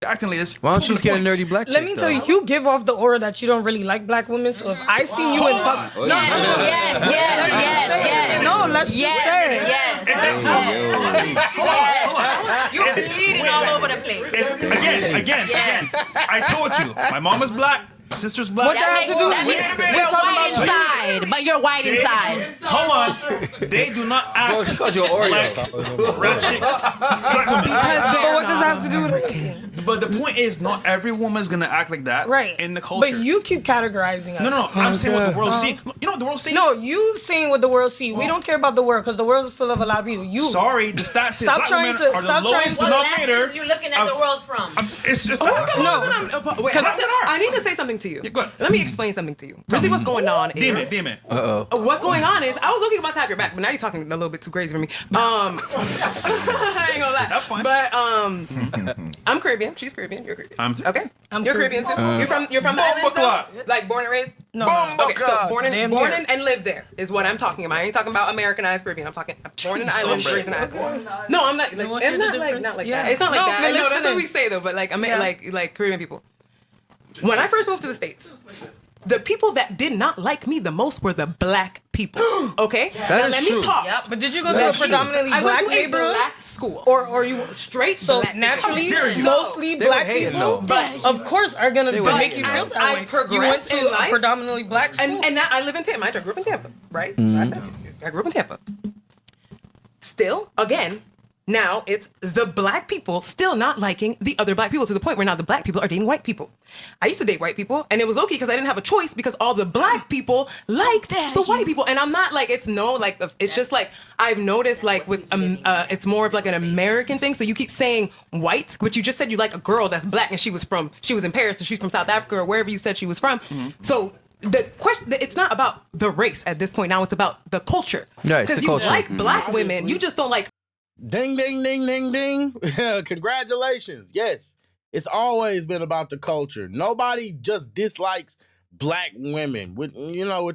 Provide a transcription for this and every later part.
acting like this. Why don't you just get a nerdy black chick? Let me tell you, you give off the aura that you don't really like black women. So if I seen you in public, Yes. no, let's just say, You're bleeding all over the place. Again. I told you, my mom is black. My sister's black. What that have to do? That means we're white inside, but you're white inside. Hold on. They do not act She calls you an Oreo. like ratchet black women. But what does that have to do with it? But the point is, not every woman's gonna act like that in the culture. But you keep categorizing us. No. I'm saying what the world sees. You know what the world sees? No, you saying what the world sees. We don't care about the world because the world is full of a lot of people. You Sorry, the stats say Stop black trying women to- are stop the lowest trying What denominator. lessons you looking at the world from? It's just No. Wait, I need to say something to you. go ahead. Let me explain something to you. Really, what's going on is... Demon. What's going on is, I was looking about to have your back, but now you're talking a little bit too crazy for me. I ain't gonna lie. That's fine. But I'm Caribbean. She's Caribbean. You're Caribbean. Okay. You're Caribbean too. You're from the islands, though? Like born and raised. No. Okay, so born Damn and near. and lived there is what I'm talking about. I ain't talking about Americanized Caribbean. I'm talking born in the islands, raised in the islands. No, I'm not. Like, want it's to hear not the like difference? that. Yeah. It's not like No, that. but No, that's what listen. we say though. But like like Caribbean people. When I first moved to the States, the people that did not like me the most were the black people. Okay? Now is let true. me talk. But did you go to a predominantly I black went to a neighborhood? black school. Or you Straight so black. naturally, How dare you. mostly They were black hating, people, though. of course, are gonna were make you hating. feel As I that way. You went progressed to in a life- predominantly black school. And now I live in Tampa. I grew up in Tampa, right? I said I grew up in Tampa. Still, again, now it's the black people still not liking the other black people to the point where now the black people are dating white people. I used to date white people, and it was okay because I didn't have a choice because all the black people liked the white people. And I'm not like, it's just like, I've noticed like with, it's more of like an American thing. So you keep saying white, but you just said you like a girl that's black and she was in Paris and she's from South Africa or wherever you said she was from. So the question, it's not about the race at this point. Now it's about the culture. Yeah, it's Because the you culture. like black women, you just don't like. Ding, ding, ding, ding, ding. Congratulations. Yes, it's always been about the culture. Nobody just dislikes black women with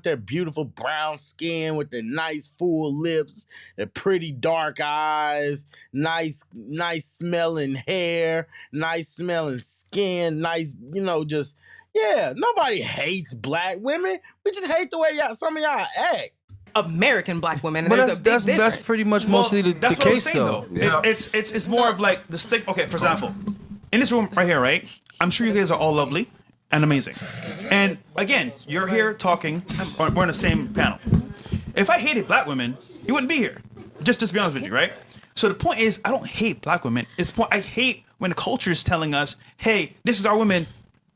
their beautiful brown skin, with their nice full lips, their pretty dark eyes, nice smelling hair, nice smelling skin, nobody hates black women. We just hate the way some of y'all act. American black women. And But there's a big that's difference. pretty much mostly the That's what I'm case, saying, though. Yeah. It's more of like the stick. Okay, for example, in this room right here, right? I'm sure you guys are all lovely and amazing. And again, you're here talking. We're on the same panel. If I hated black women, you wouldn't be here. Just to be honest with you, right? So the point is, I don't hate black women. I hate when the culture is telling us, "Hey, this is our women."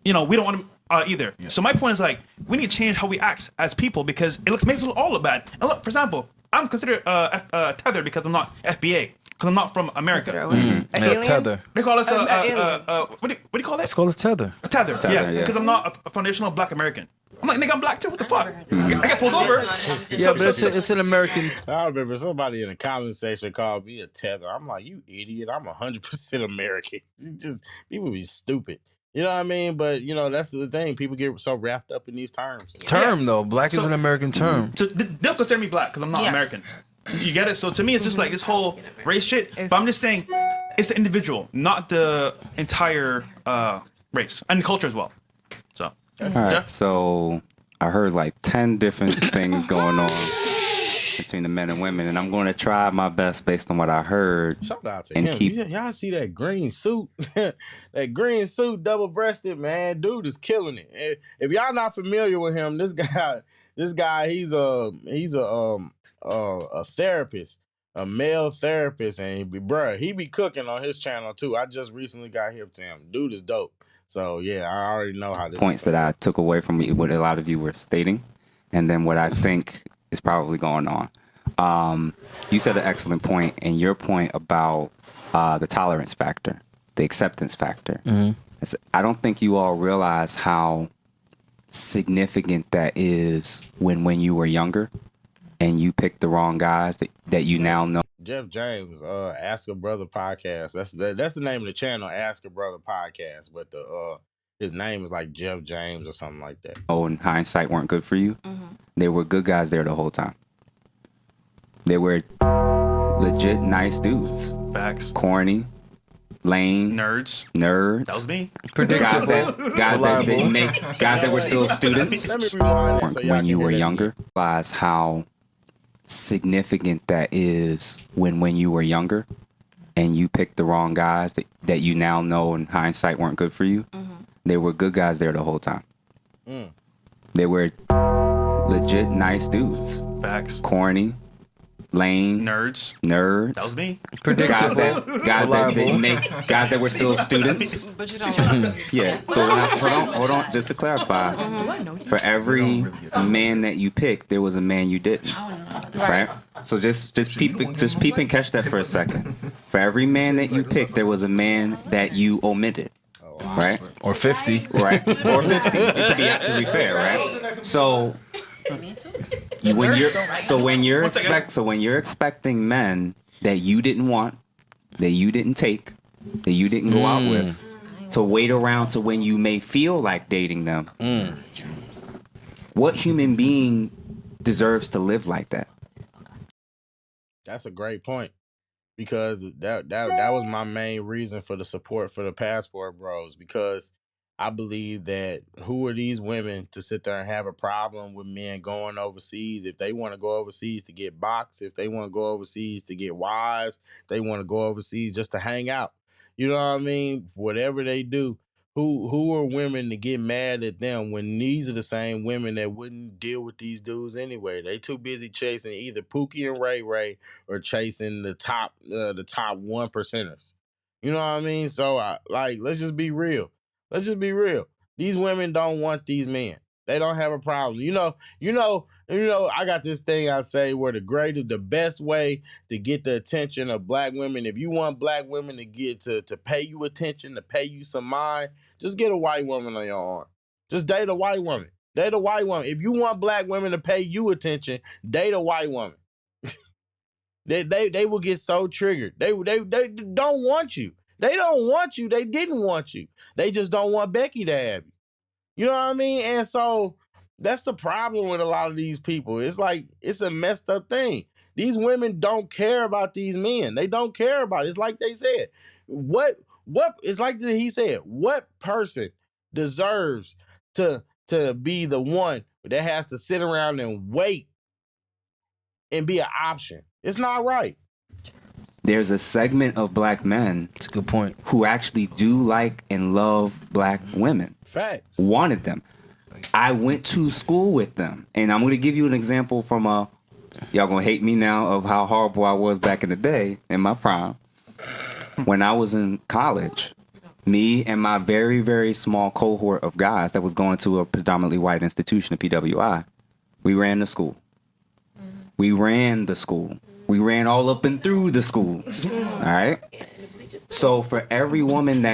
We don't want to. Either. Yeah. So my point is like we need to change how we act as people because makes us all look bad. And look, for example, I'm considered tethered because I'm not FBA because I'm not from America. Yeah, tether. They call us what do you call that? It's called a tether. A tether. Yeah, because I'm not a foundational Black American. I'm like, nigga, I'm black too. What the fuck? I got pulled over. Yeah, but it's an American. I remember somebody in the comment section called me a tether. I'm like, you idiot. I'm 100% American. People be stupid. You know what I mean? But, that's the thing. People get so wrapped up in these terms. Though. Black is an American term. So they'll consider me black because I'm not American. You get it? So to me, it's just like this whole race shit. But I'm just saying it's the individual, not the entire race and culture as well. So, all right. So I heard like 10 different things going on between the men and women, and I'm going to try my best based on what I heard. Shout out to and him. Y'all see that green suit? That green suit, double-breasted, man. Dude is killing it. If y'all not familiar with him, this guy, he's a therapist, a male therapist, and he be cooking on his channel too. I just recently got hip to him. Dude is dope. So yeah, I already know how this points that I took away from what a lot of you were stating, and then what I think is probably going on. You said an excellent point, and your point about the tolerance factor, the acceptance factor. Mm-hmm. I don't think you all realize how significant that is when you were younger and you picked the wrong guys that you now know. Jeff James, Ask a Brother podcast. That's the name of the channel, Ask a Brother podcast. But his name is like Jeff James or something like that. Oh, in hindsight, weren't good for you. Mm-hmm. There were good guys there the whole time. They were legit nice dudes. Facts. Corny, lame, Nerds. nerds. That was me. Guys that were still students. Let me rewind it so y'all When can you hear were that younger, realize how significant that is when you were younger and you picked the wrong guys that you now know in hindsight weren't good for you. They were good guys there the whole time. They were legit nice dudes. Facts. Corny, lame, Nerds. nerds. That was me. Guys that were still students. But you don't like Yeah. So hold on. Just to clarify, for every man that you picked, there was a man you didn't. Right. So just peep and catch that for a second. For every man that you picked, there was a man that you omitted. Right. Or 50. Right. Or 50. To be fair, right? So when you're expecting men that you didn't want, that you didn't take, that you didn't go out with, to wait around to when you may feel like dating them. What human being deserves to live like that? That's a great point, because that was my main reason for the support for the Passport Bros, because I believe that who are these women to sit there and have a problem with men going overseas? If they want to go overseas to get boxed, if they want to go overseas to get wives, they want to go overseas just to hang out. You know what I mean? Whatever they do, who are women to get mad at them when these are the same women that wouldn't deal with these dudes anyway? They too busy chasing either Pookie and Ray Ray or chasing the top 1%ers. You know what I mean? So let's just be real. Let's just be real. These women don't want these men. They don't have a problem. You know, I got this thing I say where the best way to get the attention of black women, if you want black women to get to pay you attention, to pay you some mind, just get a white woman on your arm. Just date a white woman. Date a white woman. If you want black women to pay you attention, date a white woman. They will get so triggered. They don't want you. They don't want you. They didn't want you. They just don't want Becky to have you. You know what I mean? And so that's the problem with a lot of these people. It's like, it's a messed up thing. These women don't care about these men. They don't care about it. It's like they said. It's like he said, what person deserves to be the one that has to sit around and wait and be an option? It's not right. There's a segment of black men, That's a good point, who actually do like and love black women. Facts. Wanted them. I went to school with them. And I'm going to give you an example from y'all going to hate me now, of how horrible I was back in the day, in my prime. When I was in college, me and my very, very small cohort of guys that was going to a predominantly white institution, a PWI, we ran the school. We ran the school. We ran all up and through the school. All right? So for every woman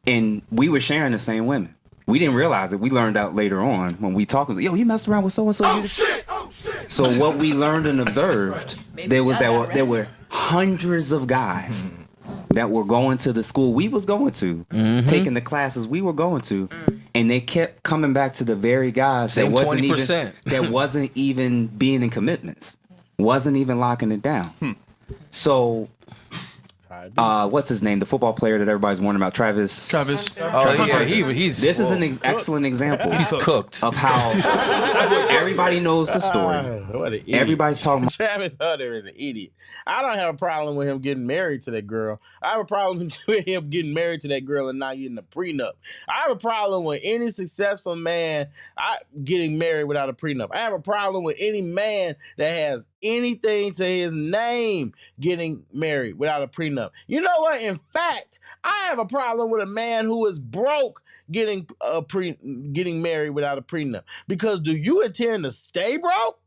and we were sharing the same women. We didn't realize it. We learned out later on when we talked. Yo, you messed around with so-and-so. Oh, shit. So what we learned and observed, there were hundreds of guys that were going to the school we was going to, taking the classes we were going to, and they kept coming back to the very guys that wasn't even being in commitments. Wasn't even locking it down. So, what's his name? The football player that everybody's wondering about, Travis. Oh, yeah, he's. This is an excellent example. He's cooked. Of how everybody knows the story. What an idiot. Everybody's talking about Travis Hunter is an idiot. I don't have a problem with him getting married to that girl. I have a problem with him getting married to that girl and not getting a prenup. I have a problem with any successful man getting married without a prenup. I have a problem with any man that has anything to his name getting married without a prenup. You know what? In fact, I have a problem with a man who is broke getting married without a prenup. Because do you intend to stay broke?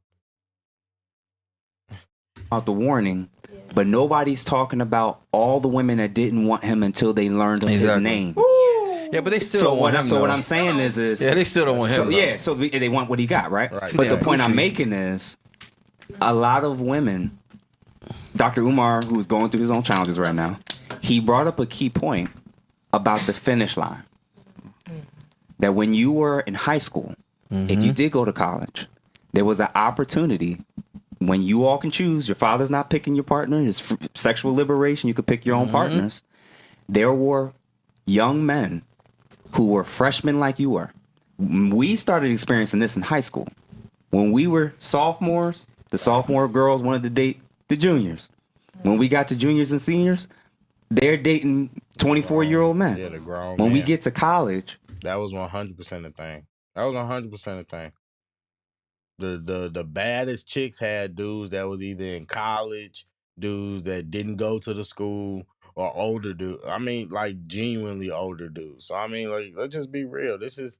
the warning, but nobody's talking about all the women that didn't want him until they learned of his name. Yeah, but they still don't want him. So what I'm saying is yeah, they still don't want him. So they want what he got, right? Right. But the point I'm making is, a lot of women, Dr. Umar, who's going through his own challenges right now, he brought up a key point about the finish line. That when you were in high school, if you did go to college, there was an opportunity when you all can choose. Your father's not picking your partner. It's sexual liberation. You could pick your own partners. there were young men who were freshmen like you were. We started experiencing this in high school. When we were sophomores, the sophomore girls wanted to date the juniors. When we got to juniors and seniors, they're dating 24-year-old men. Yeah, the grown When we man. get to college, That was 100% a thing. That was 100% a thing. The baddest chicks had dudes that was either in college, dudes that didn't go to the school, or older dudes. I mean, like genuinely older dudes. So I mean, like, let's just be real. This is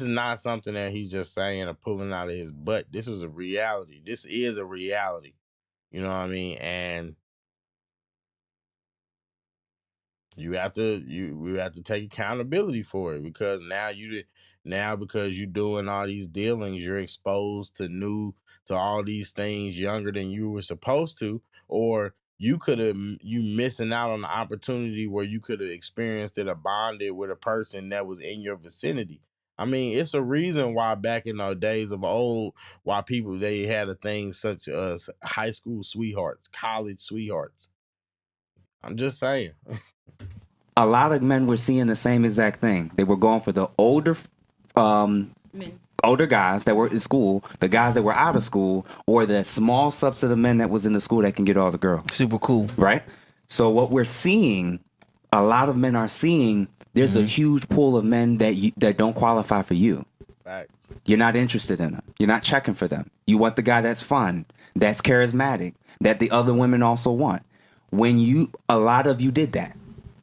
not something that he's just saying or pulling out of his butt. This was a reality. This is a reality. You know what I mean? And we have to take accountability for it, because now because you're doing all these dealings, you're exposed to all these things younger than you were supposed to, or you missing out on the opportunity where you could have experienced it or bonded with a person that was in your vicinity. I mean, it's a reason why back in the days of old, why they had a thing such as high school sweethearts, college sweethearts. I'm just saying. a lot of men were seeing the same exact thing. They were going for the older guys that were in school, the guys that were out of school, or the small subset of men that was in the school that can get all the girls. Super cool. Right? So what we're seeing, a lot of men are seeing, there's a huge pool of men that don't qualify for you. Facts. You're not interested in them. You're not checking for them. You want the guy that's fun, that's charismatic, that the other women also want. A lot of you did that.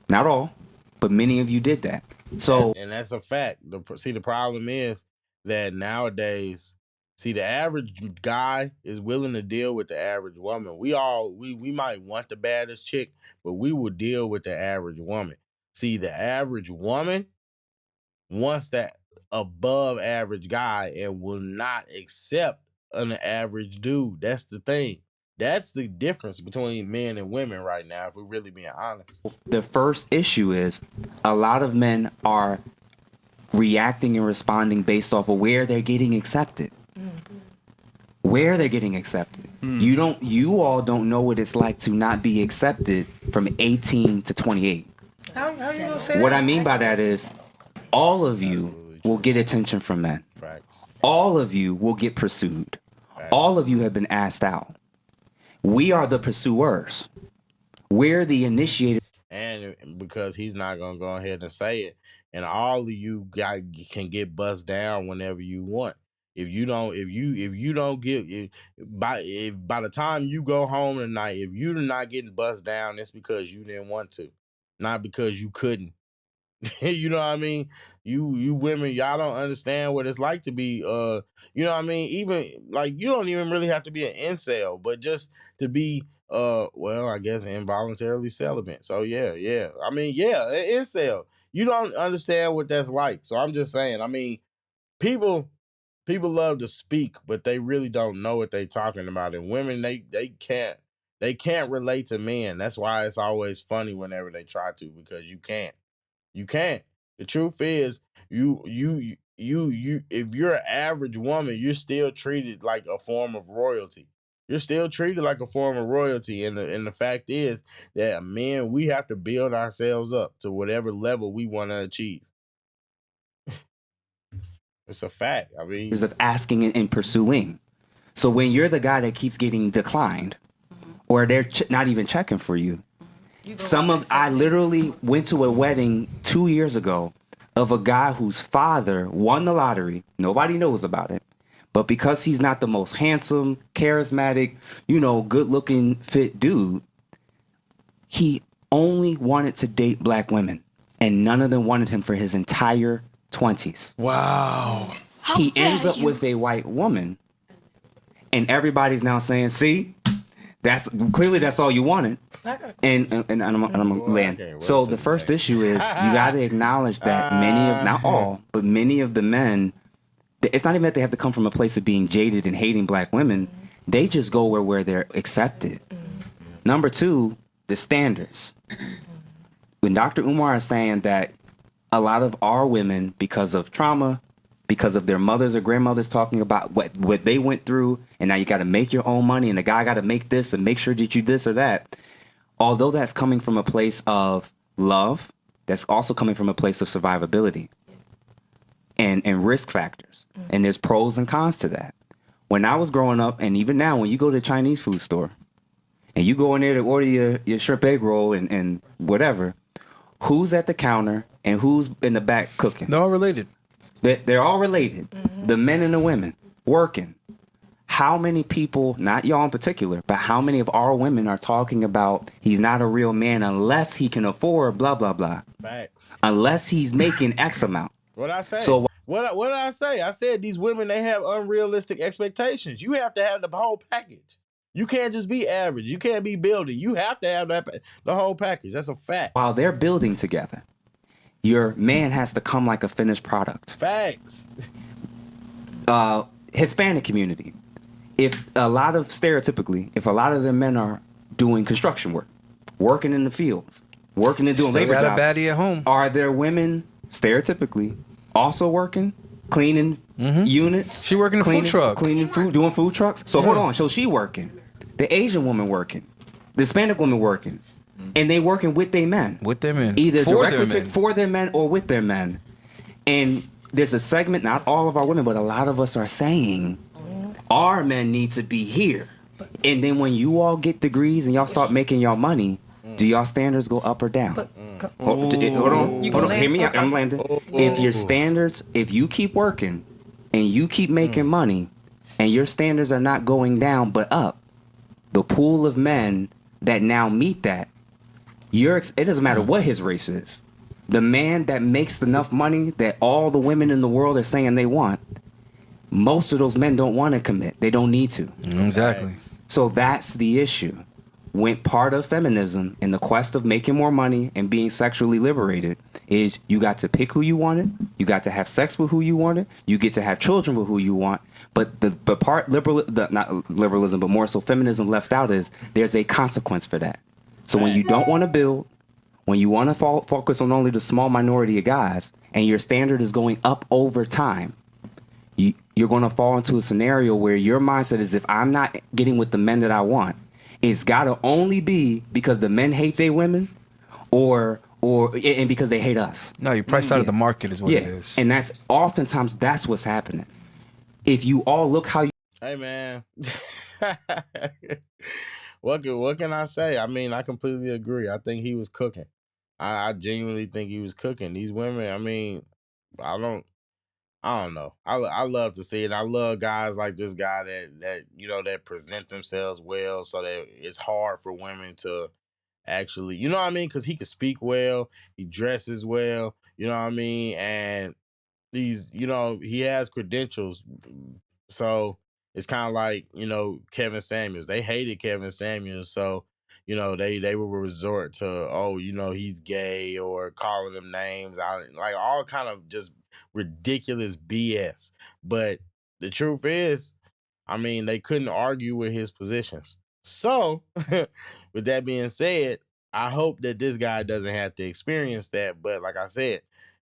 Not all, but many of you did that. So, and that's a fact. The problem is that nowadays, the average guy is willing to deal with the average woman. We might want the baddest chick, but we will deal with the average woman. See, the average woman wants that above average guy and will not accept an average dude. That's the thing. That's the difference between men and women right now, if we're really being honest. the first issue is a lot of men are reacting and responding based off of where they're getting accepted. Where they're getting accepted. You all don't know what it's like to not be accepted from 18 to 28. How you gonna say What that? I mean by that is all of you will get attention from men. Facts. All of you will get pursued. All of you have been asked out. We are the pursuers. We're the initiator. And because he's not gonna go ahead and say it, and all of you can get bust down whenever you want. By the time you go home tonight, if you're not getting bust down, it's because you didn't want to, not because you couldn't. You know what I mean? You women, y'all don't understand what it's like to be you know what I mean? Even like, you don't even really have to be an incel, but just to be well, I guess involuntarily celibate. So yeah. I mean, yeah, an incel. You don't understand what that's like. So I'm just saying, I mean, people love to speak, but they really don't know what they're talking about. And women, they can't relate to men. That's why it's always funny whenever they try to, because you can't. You can't. The truth is, you if you're an average woman, you're still treated like a form of royalty. You're still treated like a form of royalty. And the fact is that men, we have to build ourselves up to whatever level we want to achieve. It's a fact. I mean, Of asking and pursuing. So when you're the guy that keeps getting declined, or they're not even checking for you, I literally went to a wedding 2 years ago of a guy whose father won the lottery. Nobody knows about it. But because he's not the most handsome, charismatic, good-looking, fit dude, he only wanted to date black women. And none of them wanted him for his entire 20s. Wow. He ends up with a white woman. And everybody's now saying, see, that's all you wanted. And I'm gonna land. So the first issue is you got to acknowledge that not all, but many of the men, it's not even that they have to come from a place of being jaded and hating black women. They just go where they're accepted. Number two, the standards. When Dr. Umar is saying that a lot of our women, because of trauma, because of their mothers or grandmothers talking about what they went through, and now you got to make your own money, and the guy got to make this and make sure that you this or that. Although that's coming from a place of love that's also coming from a place of survivability and risk factors. And there's pros and cons to that. When I was growing up, and even now, when you go to a Chinese food store and you go in there to order your shrimp egg roll and whatever, who's at the counter and who's in the back cooking? They're all related. They're all related. The men and the women working. How many people, not y'all in particular, but how many of our women are talking about he's not a real man unless he can afford blah, blah, blah. Facts. Unless he's making X amount. What I say? So what did I say? I said these women, they have unrealistic expectations. You have to have the whole package. You can't just be average. You can't be building. You have to have the whole package. That's a fact. while they're building together, your man has to come like a finished product. Facts. Hispanic community. If a lot of their men are doing construction work, working in the fields, working and doing Still labor got a jobs, baddie at home. are there women stereotypically also working, cleaning units? She working the food truck. Cleaning food, doing food trucks. So hold on. So she working. The Asian woman working. The Hispanic woman working. And they working with their men. With their men. Either For directly their men. for their men or with their men. And there's a segment, not all of our women, but a lot of us are saying our men need to be here. And then when you all get degrees and y'all start making y'all money, do y'all standards go up or down? Hold on. Hear me out. I'm landing. If your standards, if you keep working and you keep making money and your standards are not going down but up, the pool of men that now meet that, it doesn't matter what his race is. The man that makes enough money that all the women in the world are saying they want, most of those men don't want to commit. They don't need to. Exactly. So that's the issue. When part of feminism in the quest of making more money and being sexually liberated is you got to pick who you wanted, you got to have sex with who you wanted, you get to have children with who you want. But the part not liberalism, but more so feminism left out is there's a consequence for that. So when you don't want to build, when you want to focus on only the small minority of guys, and your standard is going up over time, you're going to fall into a scenario where your mindset is, if I'm not getting with the men that I want, it's got to only be because the men hate their women and because they hate us. No, you price out of the market is what it is. And that's oftentimes that's what's happening. If you all look how you... Hey, man. What can I say? I mean, I completely agree. I think he was cooking. I genuinely think he was cooking. These women, I mean, I don't know. I love to see it. I love guys like this guy that present themselves well, so that it's hard for women to actually, you know what I mean? Because he can speak well, he dresses well, you know what I mean? And he has credentials. So it's kind of like, Kevin Samuels. They hated Kevin Samuels, so they would resort to, he's gay, or calling them names, like all kind of just ridiculous BS. But the truth is, I mean, they couldn't argue with his positions. So with that being said, I hope that this guy doesn't have to experience that. But like I said,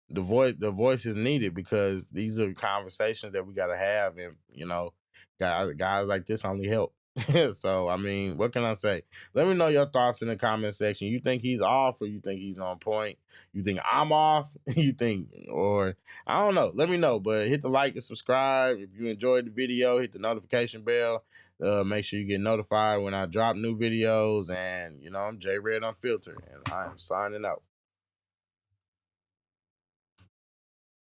the voice is needed, because these are conversations that we got to have, and guys like this only help. So I mean, what can I say? Let me know your thoughts in the comment section. You think he's off, or you think he's on point? You think I'm off? Or I don't know. Let me know. But hit the like and subscribe if you enjoyed the video. Hit the notification bell. Make sure you get notified when I drop new videos. And I'm JayyRedd Unfiltered, and I am signing out.